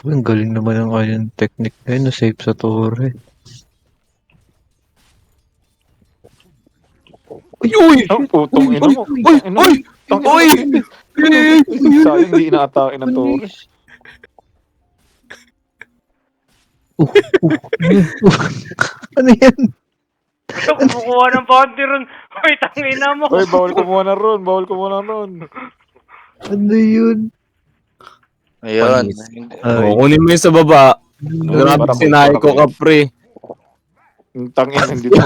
Ang galing naman ng iron technique na yun, na-save sa torre. Uy! Uy! Oh, putong ina mo. Uy! Putong ina mo. Uy! Putong ina mo. Uy! Sayang di inaatake ng torre. Ano yan? Ito, kumukuha ng bounty ron. Uy, tangina mo. Uy, bawal kumuha na ron. Bawal kumuha na ron. Ano yun? Ayun. Panis. Ay. Kunin mo yung sa baba. Grabe Para ko- sinabi para ko ko- ka, pre. Yung tangin, hindi to.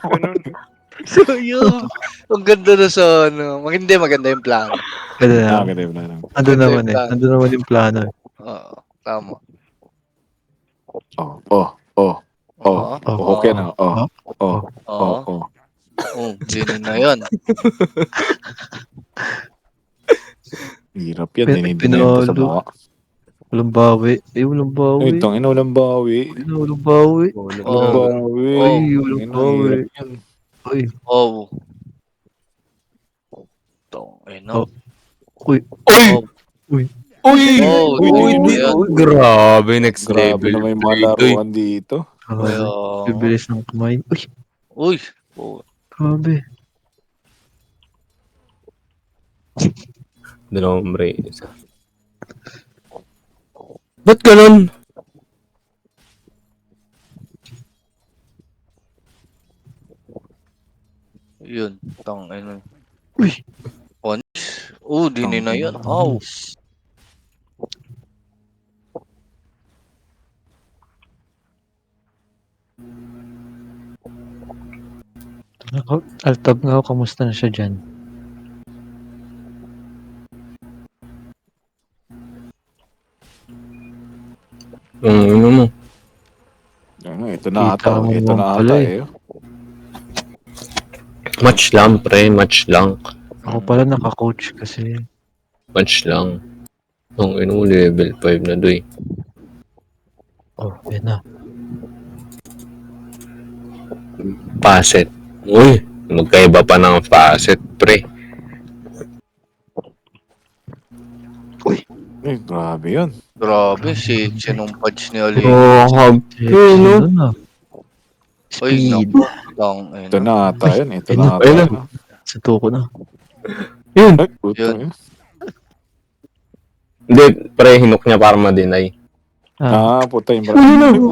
Ganun. So, yun. Ang ganda na sa ano. Maganda yung plano. Ano na? Ganda yun na. Ando naman eh. Ando naman yung plano. Oo, tama. Oh. Oo. Okay na. Oh. Oo. Sino na yun? Hirap yan. Pero Dinidinento sa pinalo. mukha. Walang bawi. Walang bawi. Ay, tangin, walang bawi. Walang bawi. Walang Oh. bawi. Ay, walang Tangina, bawi. hirap yan. Uy. Oh. No. Uy. Uy! Uy. Uy! Oh, Uy! hindi mo yan. Grabe, next Grabe level. na may pre, mga Uy. laruan dito. Grabe. Bibilis ng kumain. Uy. Uy. Oh. Grabe. Dalawang hombre. Ba't ganun? Yun. Tangina. Uy. Di na yun. Oh. Altab nga ako. Kamusta na siya dyan? Ano mo? Ano, ito na Kita ata. mo Ito na pala ata eh. eh. Match lang, pre. Match lang. Ako pala naka-coach kasi. Match lang. Ang ino level 5 na doy. Oh, yan na. Facet. Uy! Magkaiba pa ng facet, pre. Ay, grabe yun. Grabe. Si nung patch ni Ali. Hab. Sino na? Uy, Speed. naku. Tangina. Ito na ata yun. Ito Ayun na na, ata ayun na. yun. Sa tuko na. Yun! Ay, putang Yun. yun. Hindi, pre, hinok niya para ma-deny. Ah, puta yung Ay,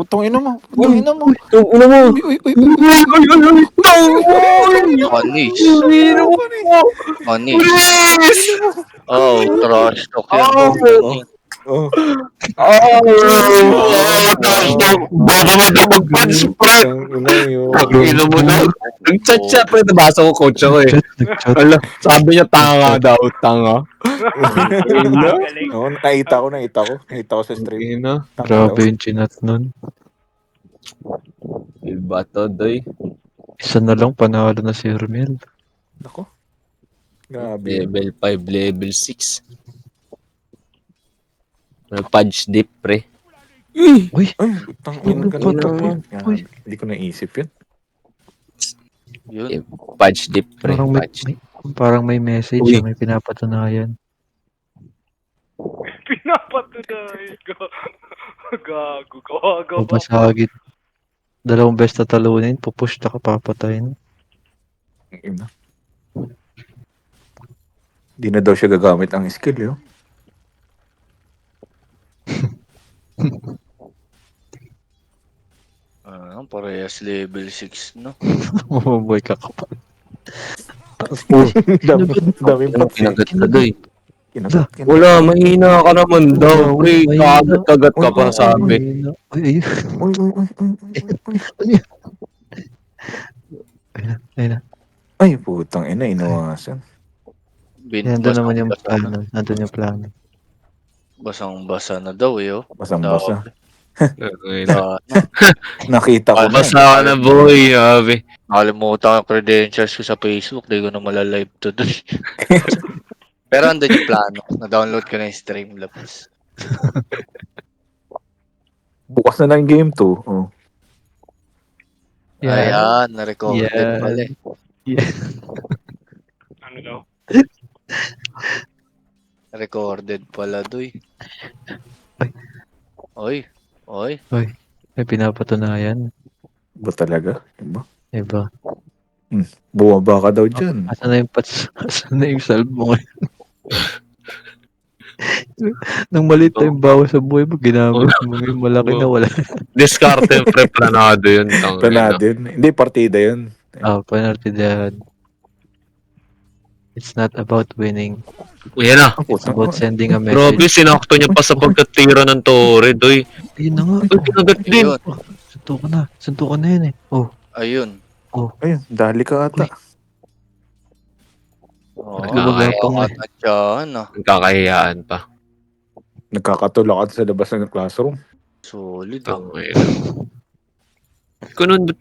putang ina mo. Putang ina mo. Ano mo? Uy. Panis. Panis. Oh, trash talk yan. Oh. Bago mo daw mag-punch, pre! Putang ina yun. Ino mo daw. Nag-chat siya, pre. Nabasa ko coach ako eh. Nag-chat. Ala, sabi niya tanga daw, tanga. Galing. Oo, nakita ko sa stream. Ino. Grabe yung chinat nun. Iba to, doy. Isa na lang panalo na si Hermel. Ako. Grabe. Level 5, level 6. Punch dip, pre. Uy! Ay, putang ina ka Uy, naman. uy. Hindi ko naisip yun. Yun. Punch dip, pre. Parang may, Punch dip. parang may message Uy. na may pinapatunayan. Pinapatunayan ko. Gago. Babasagin. Dalawang best na talunin, pupush na ka papatayin. Ang ina. Di na daw siya gagamit ang skill, yun. Parehas level 6, no? Mabubuhay ka kapal. Daming Anong kinagat ka, doy? Kinagat. Wala, mahina ka naman daw, pre. Kagat-kagat ka pa, sabi. Uy, Uy. ayun na. Ay, putang ina, inawasan. Nandun naman yung plano. Nandun yung plano. Basang-basa na daw, eh, oh. Basang-basa. Ah, Nakita ko na. Basa ka na, boy. Sabi. Nakalimutan ang credentials ko sa Facebook. Di ko na malalive to doon. Pero andun yung plano. Na-download ko na yung Streamlabs. Bukas na lang game 2. Oh. Ayan, na-recover din Yeah. pala eh. Ano daw? Recorded pala, doy. Ay. Oy. Oy. Uy, may pinapatunayan. Ba talaga? Diba? Diba? Bumaba ka daw dyan. Asan na yung pats? Asan na yung salve mo ngayon? Nung maliit na yung bawas sa buhay mo, ginamit mo yung malaki na wala. Discarte, pre, planado yun. Planado yun. Hindi, partida yun. Penalty yan. It's not about winning. Yan na. Ang It's puta. about sending a Grabe, message. sinakto niya pa sa pagkatira ng Torre, doy. Ayun na nga. Ay, kinagat din. Ayun. Suntukan na. Suntukan na yun eh. Oh. Ayun. Ayun, dali ka ata. Oo. Nagabagapang Kaya eh. ka dyan, ah. Nagkakahiyaan pa. Nagkakatulakan sa labas ng classroom. Solid, ah. Tangay na. Ganun, ba't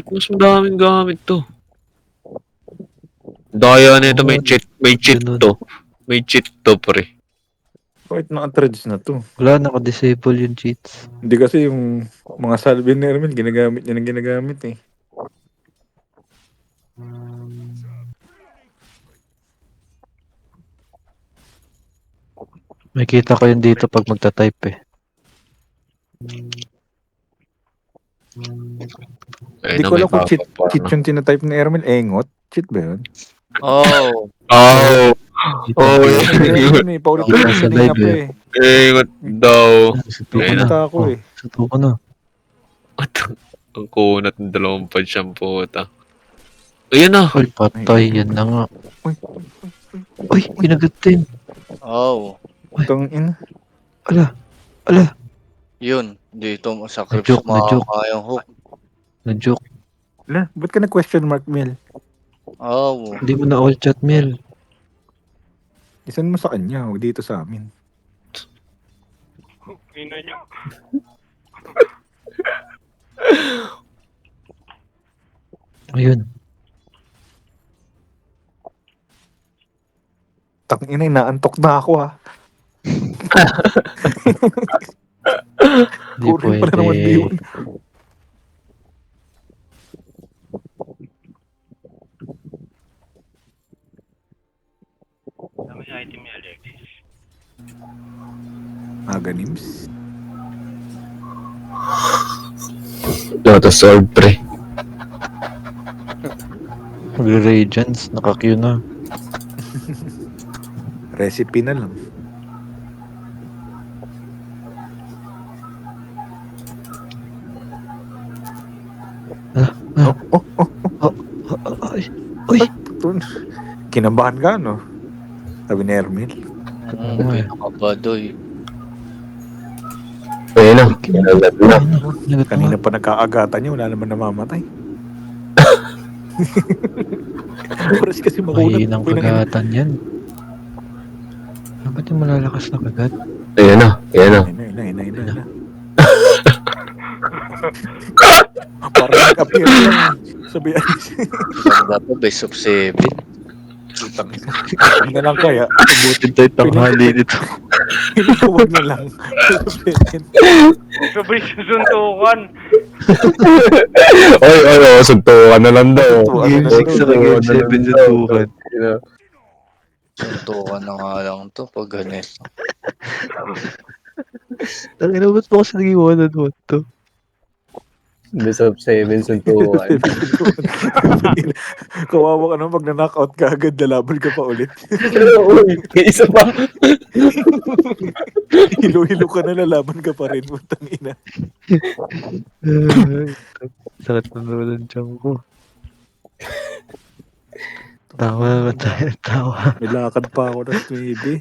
mas madaming gamit to? Daya na ito, may cheat Ganun. to. May cheat to, pre. Kahit naka-threads na to. Wala, naka-disable yung cheats. Hindi kasi yung mga salve ni Ermel, ginagamit niya ng ginagamit eh. Makikita ko yun dito pag magta-type eh. Hindi ko alam kung cheat yung tinatype ni Ermel. Engot? Cheat ba yun? Oh. Oh, Dito. oh, Yun eh, paulit-ulit Nasa kanina live pa eh. eh. ingat daw. Suntukan Ayun na. Pumunta ako Oh, eh. suntukan na. Ang kunat ng 2 siyang puta. Ayan na. Ay, patay. Yan na nga. Uy, Uy, kinagat din. Oh. Itong ina. Ala, Yun. Dito mo sa Crips Na-joke, na-joke. makakayang hook. na-joke. Ala, ba't ka na-question mark, Mel? Oh. Hindi mo na all chat, Mel. Isan mo sa kanya, huwag dito sa amin. Ina niyo. Ayun. Tangina, inaantok na ako ah. Hindi Kurin pala naman pwede. yun. Dami yung item ni Alexis. Aganims. Lotus Sword, pre. Magre-radiance. Naka-queue na. Recipe na lang. Ah. Oh, Ay. Uy. tun. Kinabahan ka, no? Sabi ni Ermel. Pinakabadoy. Ayan na. Kinagat na. Kinagat Kanina na. pa nagkaagatan niya, wala naman namamatay. Oras kasi makunat. Mahinang kagatan yan. Ba't yung malalakas na kagat? Ayan na. Ayan na. Ina. Parang nag-appear lang. Sabi Ganda pa, best of 7. Huwag na lang kaya. Abutin tayo tanghali nito. Huwag na lang. Sabay susuntukan. Oy, suntukan na lang daw. Game 6 sa game 7 suntukan. Suntukan na nga lang to pag ganito. Tangina, ba't mo kasi naging 1-on-1 to? Best of 7 suntukan. Kawawa ka naman pag na-knockout ka agad, lalaban ka pa ulit. Uy, may isa pa. Hilo-hilo ka na, lalaban ka pa rin. Putang ina. Sakit na naman ang tiyan ko. Tawa ba tayo? Tawa. May lakad pa ako na maybe.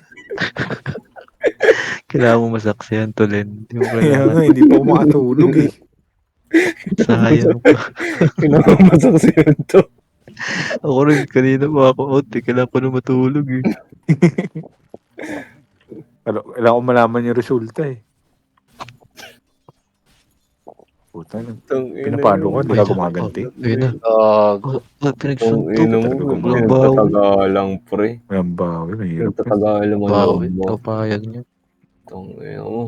Kailangan mo masaksihan to, Len. Yung Kaya pala, nga, hindi pa ako makatulog eh. sayang pa. Kinakamasak siya to. Ako rin, kanina pa ako out eh. Kailangan ko na matulog eh. Kailangan ko malaman yung resulta eh. Puta, pinapalo ka, hindi ka gumaganti. Ayun na. Gago. Pinagsuntok. Ino mo, Walang bawi. tatagalang, pre. Walang bawi, mahirap. Tatagalang mo Bawi. mo. Kapayan niya. Itong ino mo.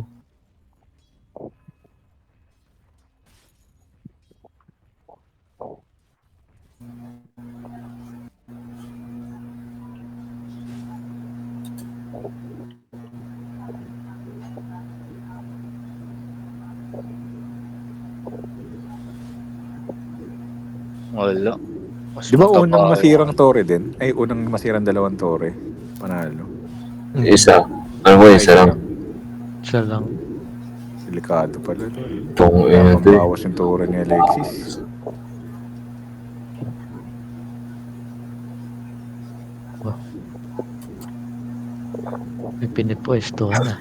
Wala. Mas Di ba unang mataba masirang yung- tore din? Ay, unang masirang dalawang tore. Panalo. Isa. Ano ba, isa lang. Siya lang. Delikado pala. Tong ina to. Bawas yung tore ni Alexis. May pinipwestuhan na.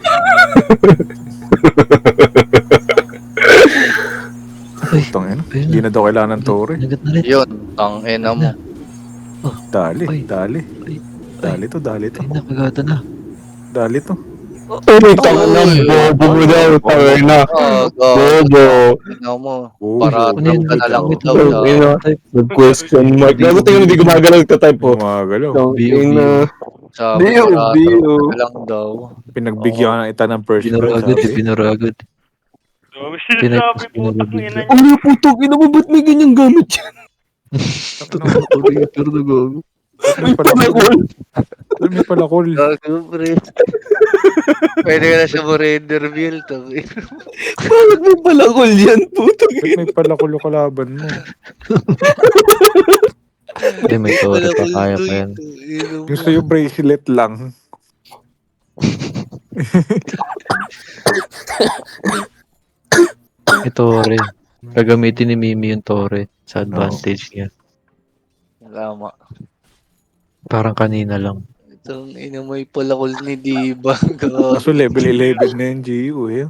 Ay, Itong ina. ayun Hindi na daw kailangan ng tore. nagat na rin. Yun, ang ina mo. Dali, Ay. dali. Ay. Dali to, dali to. Ay, nakagata na. Dali to. Ay, tanga lang. Bobo mo daw. Tanga na. Bobo. Ina mo. Oh, Para Ano yun? ka na lang Wait, daw. wait, daw. Ina. Nag-question mark. Gago tingnan mo, hindi gumagalaw ka type po. Gumagalaw. Tang Bio, ina. Sabi Bio, para bio. ka na lang daw. Pinagbigyan na ita ng first Binura blood, agad eh, sabi. binura agad. Sabi sinasabi, Pinag- putang ina niya. Ano yung putong ina mo? Ba't may ganyang gamit yan? Operator na gago. May palakol. May palakol. Gago, pre. Pwede ka na sa Morender Bill. Bakit may palakol yan? Putong Ba't may palakol yung kalaban mo? Hindi, may tore pa, kaya pa yan. Yung sa'yo bracelet lang. May tore. Gagamitin ni Mimi yung tore sa advantage niya. Lama. Parang kanina lang. Itong ina mo yung palakol ni Diba. Kaso level 11 na yung GU eh.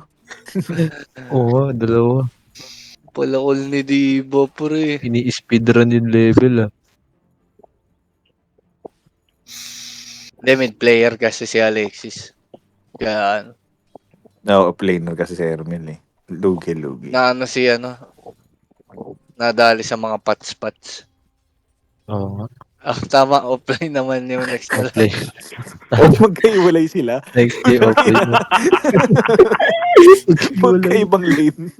Oo, dalawa. Palakol ni Diba, pre. Ini-speedrun yung level ah. Hindi, mid-player kasi si Alexis. Kaya ano, No, play no kasi si Ermel eh. Lugi. na ano si ano, nadali sa mga pats-pats. Oo nga. Ah, tama, offline naman yung next na lang. Play. O magkaiwalay sila. Next day, okay mo. Magkaibang lane.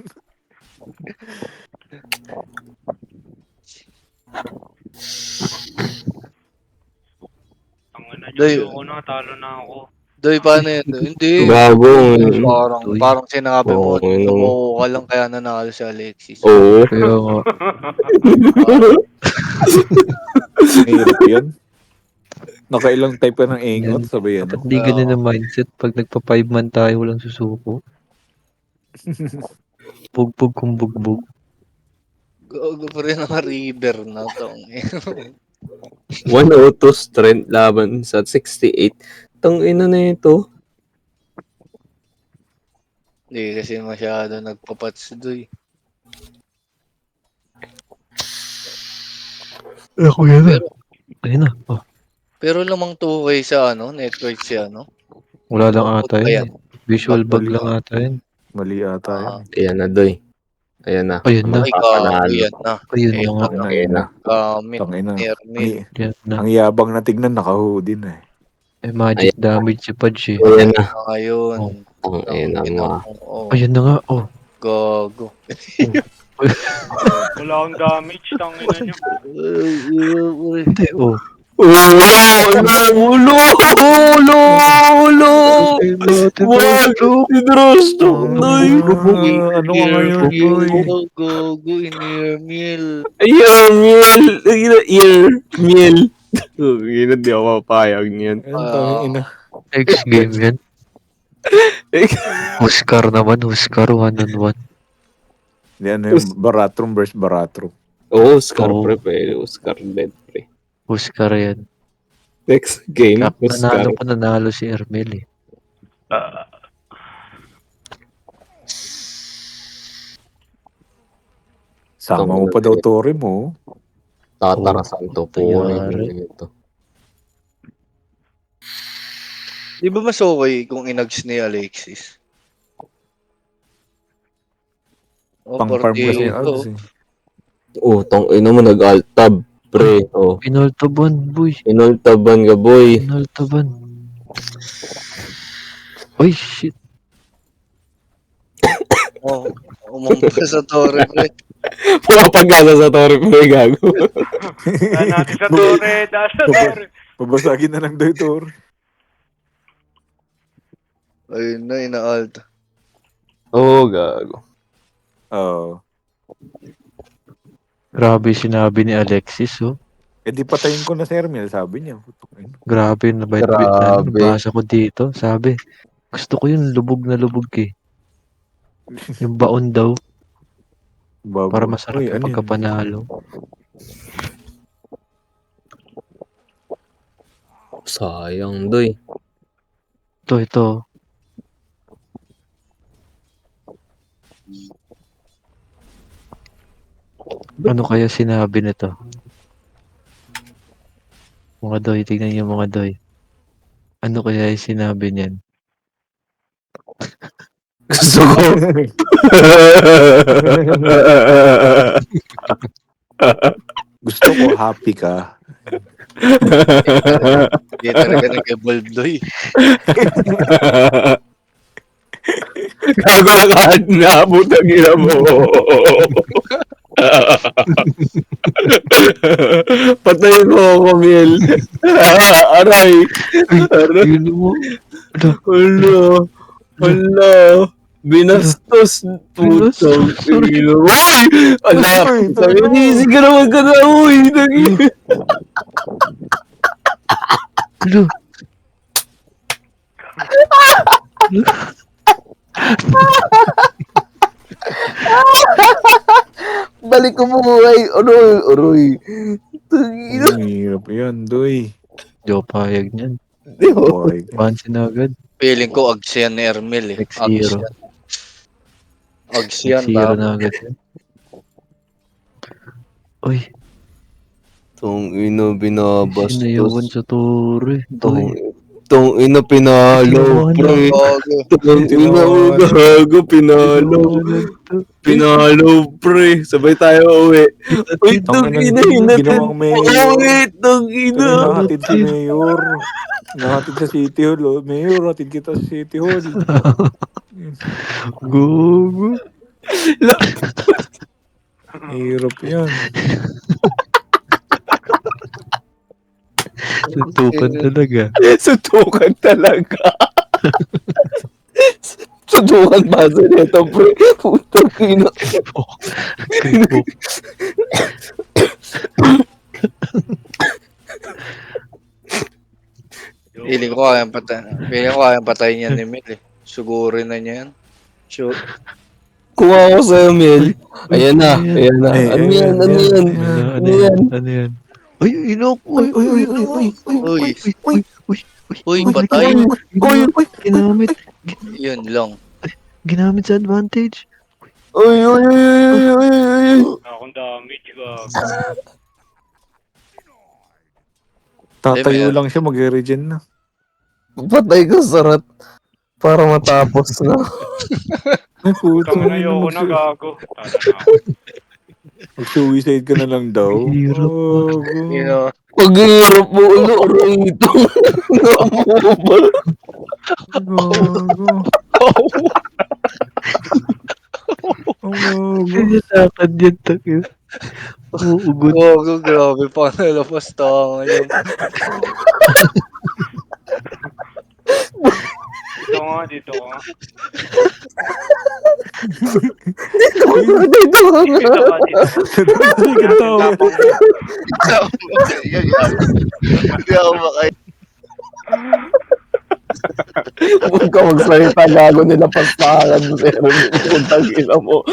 Ang ina Doy. niya, ayoko na, talo na ako. Doy, paano yun? Doy? Hindi. Gago. Parang sinabi mo, Oo, yun. tumuko ka lang kaya nanalo si Alexis. Oo. Kaya nga. Mahirap yun. Nakailang type ka ng ingot, sabi yan. Dapat di ganun ang mindset. Pag nagpa-5 man tayo, walang susuko. Bugbog kung bugbog. Gago pa rin ang river na to. 102 strength laban sa 68. Tang ina na ito. Hindi kasi masyado nagpapats doy. Ako yan. Ayun na. Oh, Pero lamang 2K sa ano, network si ano. wala lang Bot ata ba yun. yan? Visual bug Bot lang ata yun. Mali ata yan. Ayan na, Doy. Ayan na. Ayun na. Ay, gago yan na. Ayun na nga. Ayan na. Gamit. Tangina. Ermil. Yan na. Ang yabang na tignan, naka-hoodie na eh. Eh, magic damage si Pudge eh. Ayan na. Ngayon. Ang ina mo. Oh, Ayun na nga. Oh. gago. Wala akong damage, tangina niya. Hindi. Oh. Ulo! Wag! Idrosto! Doy! Ano ka ngayon, boy? Gago, inermil. Miel. Hindi ako mapayag niyan. Ina. Next game yan. Huskar naman. Huskar 1-on-1. Hindi, ano yung Baratrum versus Baratrum. Oo, Oscar Oo. pre, pre. Oscar dead pre. Huskar yan. Next game, Oscar. Nanalo si Ermel eh. Sama mo pa daw Tori mo. Tatarasan to po. Nangyari. Ito. Di ba mas okay kung inags ni Alexis? Oh, Pang-farm kasi 48 yung to. ads eh. Oh, tong ino mo nag-alt tab, pre. Oh, Pinultaban, boy. inultaban ka, boy. Pinultaban. Uy, shit. Oh, umampa sa torre, pre. Pumapagasa sa torre, pre, gago. Dahil natin sa torre, dahil sa torre. Babasagin na lang daw yung Tori. Ayun na, ina-alt. Oh, gago. Oo. Grabe sinabi ni Alexis, oh. Eh di patayin ko na si Ermel, sabi niya. Grabe, Grabe. nabasa ko dito. Sabi, gusto ko yung lubog na lubog eh. Yung baon daw, Bago. para masarap Uy, yung ano yun? pagkapanalo. Sayang, doy. Ito. Ano kaya sinabi nito? Mga doy, tignan niyo mga doy. Ano kaya yung sinabi niyan? Gusto ko. Gusto ko happy ka. Hindi talaga nag-evolve doy. Gago na kahit naabot ang ina mo. Patayin mo ako, Miel. Aray. Aray. Yun mo. Hala. Binastos. Putang ina. Uy! Ala. Sabi ka naman ka na. Uy! Ano? Balik ko mo. Ay, Aroy. Tangina. Ang hirap yan, doy. Di ako payag niyan. Boy. Pansin na agad. Feeling ko Agsian ni Ermel eh. Next zero. Agsian Zero na. na agad yan. Uy, Tong ina binabastos. sinayawan sa tore. Tong ina pinalo. Pre. Tong ina gago pinalo. Pinalo, pre. Sabay tayo uwi. Uy, tong ina hinatid. Ginawang mayor. Uwi, tong ina. Nahatid si Mayor. Nahatid sa City Hall. Oh. Mayor, hatid kita sa City Hall. Gogo. Hirap yan. Suntukan talaga. Suntukan talaga. Suntukan ba sa neto, pre? Putang ina. Kripok. Feeling ko kayang patay niya ni Mel eh. Sugurin na niya yan. Sure. Kuha ko sa'yo, Mel. Ayan na. Ay, Ano yan? Ano yan? Uy, inok. Uy. Uy, patay. Ginamit. Yun lang. Ginamit sa advantage. Uy. Akong damage ka. Tatayo lang siya, mag-regen na. Patay ka sarat. Para matapos na. Ay, puto. Tama na ayoko na gago. Tala na ako. Mag-suicide ka na lang daw. Hirap. Oh, You know, Pag-hirap mo, rito. Kailangan yan takil. Uugot. grabe pa nalapas tawa ngayon. Dito ka. Dito ka nga. Dito ka, dito ka. Hindi ako makay. Huwag ka magsalita, gago nila pastakan mo sir. Kung tag-ina mo.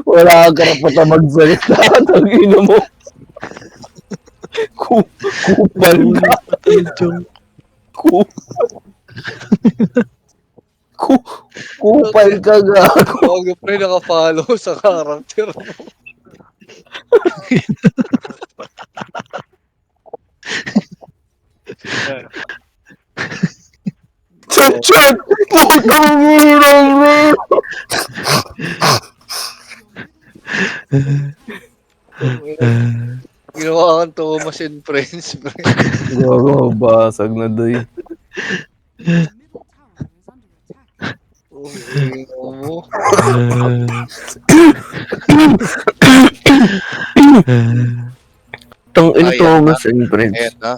Wala kang karapatan magsalita. Tag-ina mo. Kupal ka. Kupal ka, gago. Huwag pre naka-follow sa character mo. Chat! Putang ina mo! Ginawa kang Thomas and Friends, pre. Gago, basag na doy. Mo. Tang ina Ayan Thomas and Friends. Ayan na.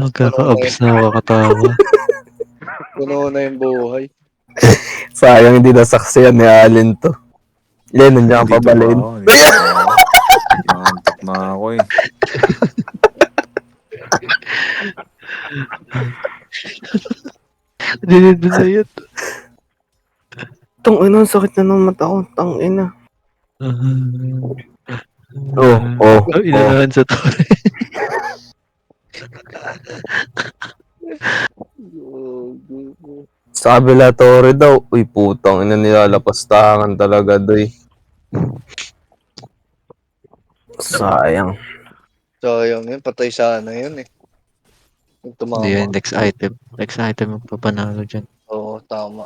Nagkaka-abs na nakakatawa. Puno na yung buhay. Sayang hindi nasaksiyan ni Allen to. Len, nandiyan ka pa ba, Len? Dito Nangantok na ako eh. Dinid mo na yun. Tang ina, ang sakit na ng mata ko. Tang ina. Oh, oh, Oh, inanahan sa tore. Sa kabila tore daw. Uy, putang ina, nilalapastangan talaga doy. Sayang. Sayang yun, patay sana yun eh. Yung tumama. Hindi yan, next item. Next item yung papanalo dyan. Oo, tama.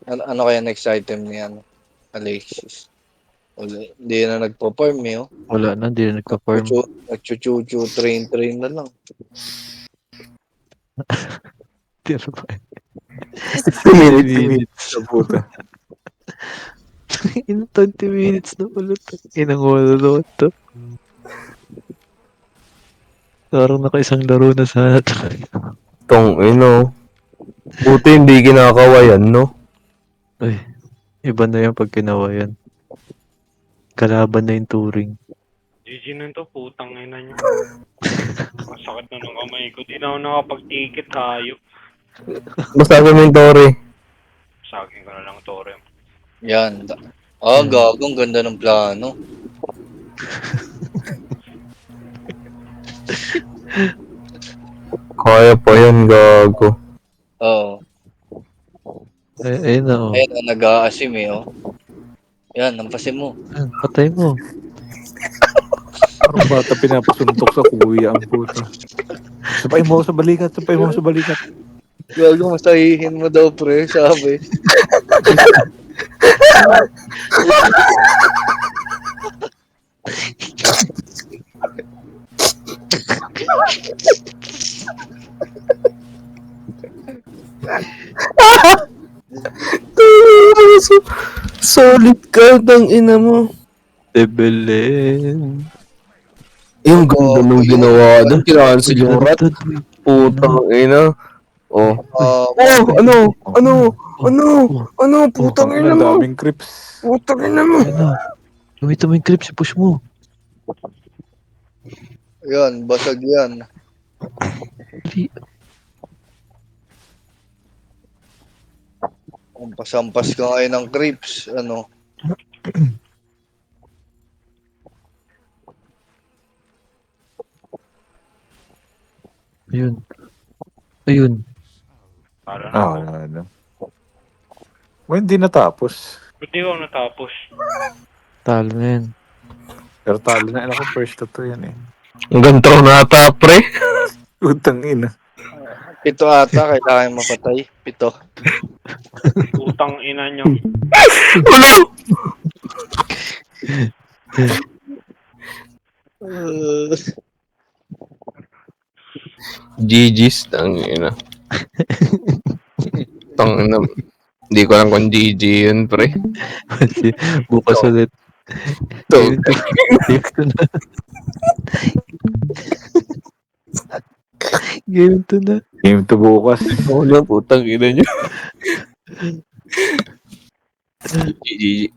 Ano kaya next item ni ano? Alexis. Wala, hindi na nagpo-farm eh. Oh. Wala na, hindi na nagka-farm. Nagchuchuchu, train na lang. Tira pa. 60 minutes. Sa puta. In 20 minutes na ulit. Inang wala to. Parang naka-isang laro na sana to. Tong ino. Buti hindi kinakawayan, no? Ay, iba na yan pag kinawa yan. Kalaban na yung touring. GG na to, putang ina nyo. Masakit na ng kamay ko. Di na ako nakapag-ticket, hayop. Basta mo yung tore. Saging ko na lang, Tore. Yan. Gagong ganda ng plano. Kaya pa yan, gago. Oo. Ayun na, oh. Ayun, nag-aasim eh. Oh. Yan, nampasin mo. Ayun, patay mo. Parang bata pinapasuntok sa kuya ang puta. Sabay mo ako sa balikat, sabay mo ako sa balikat. Gago, masahihin mo daw, pre. Sabi. Solid ka, tang ina mo. Debelen. Yung ganda nung ginawa doon. Kinacancel yung rat. Putang ina. Oh. Oh, ano, putang ina Ang mo. daming creeps. Putang ina mo. Ayun na. Gamitin mo yung clips, push mo. Yan, basag yan. Sampas ka ngayon ng creeps. Ano? Ayun. Ayun. Para na Ah, ako. wala na. Well, hindi natapos. Ba't di ako natapos? Talo na yan. Pero talo na. Ako first to yan eh. Ang gantro na ata, pre. Utang ina. 7 ata, kailangan mapatay. 7. Putang ina nyo. Ano? GG's, tang ina. Tang ina. Hindi ko lang kung GG yun, pre. Kasi bukas ulit. So, Game to na. Game to na. Game to bukas. wala, putang ina nyo. GG.